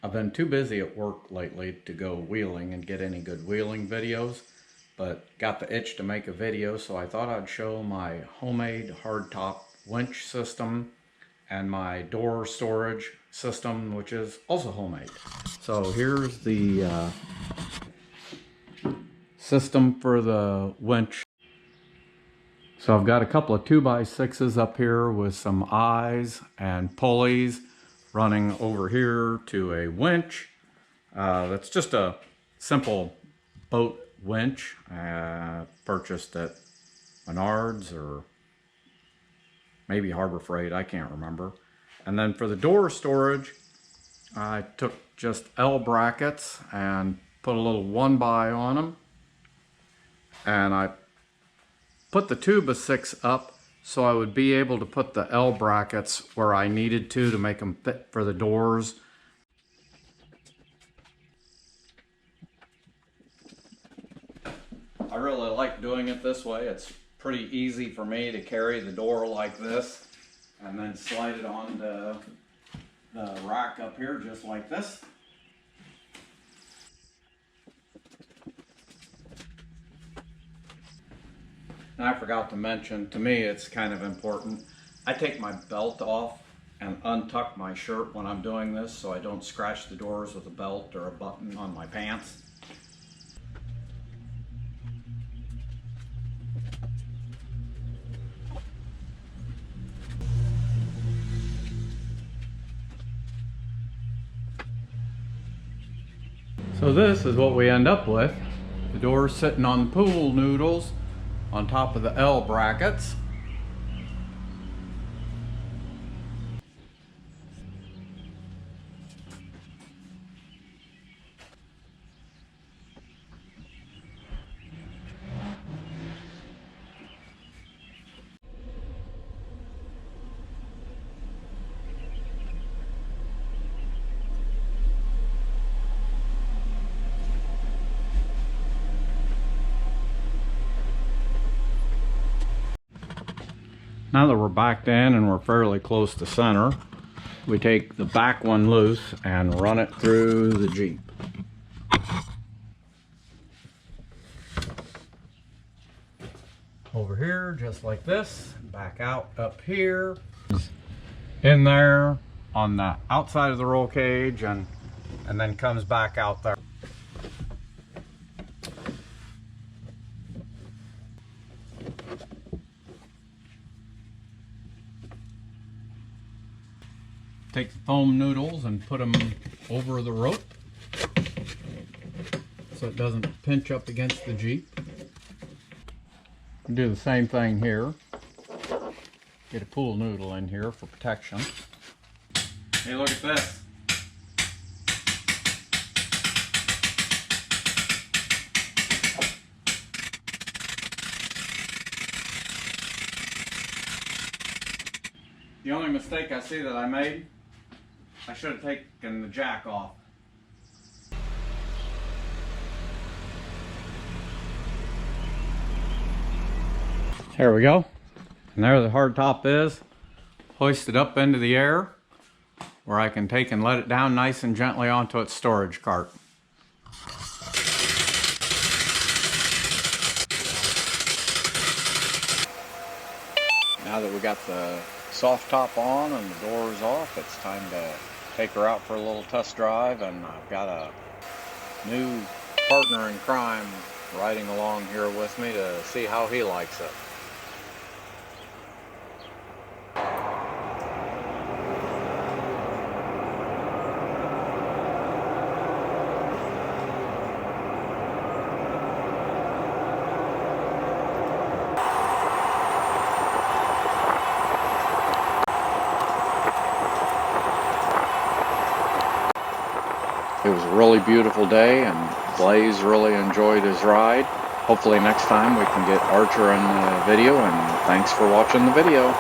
I've been too busy at work lately to go wheeling and get any good wheeling videos, but got the itch to make a video, so I thought I'd show my homemade hardtop winch system and my door storage system, which is also homemade. So here's the system for the winch. So I've got a couple of 2x6s up here with some eyes and pulleys running over here to a winch. That's just a simple boat winch purchased at Menards or maybe Harbor Freight, I can't remember. And then for the door storage, I took just L brackets and put a little 1x on them, and I put the 2x6 up so I would be able to put the L brackets where I needed to make them fit for the doors. I really like doing it this way. It's pretty easy for me to carry the door like this and then slide it on the rack up here just like this. And I forgot to mention, to me it's kind of important, I take my belt off and untuck my shirt when I'm doing this so I don't scratch the doors with a belt or a button on my pants. So this is what we end up with. The door sitting on pool noodles on top of the L brackets. Now that we're backed in and we're fairly close to center, we take the back one loose and run it through the Jeep. Over here, just like this, back out up here, in there on the outside of the roll cage, and then comes back out there. Take the foam noodles and put them over the rope so it doesn't pinch up against the Jeep. Do the same thing here. Get a pool noodle in here for protection. Hey, look at this. The only mistake I see that I made, I should have taken the jack off. There we go. And there the hard top is, hoisted up into the air, where I can take and let it down nice and gently onto its storage cart. Now that we got the soft top on and the doors off, it's time to take her out for a little test drive, and I've got a new partner in crime riding along here with me to see how he likes it. It was a really beautiful day, and Blaze really enjoyed his ride. Hopefully next time we can get Archer in the video, and thanks for watching the video.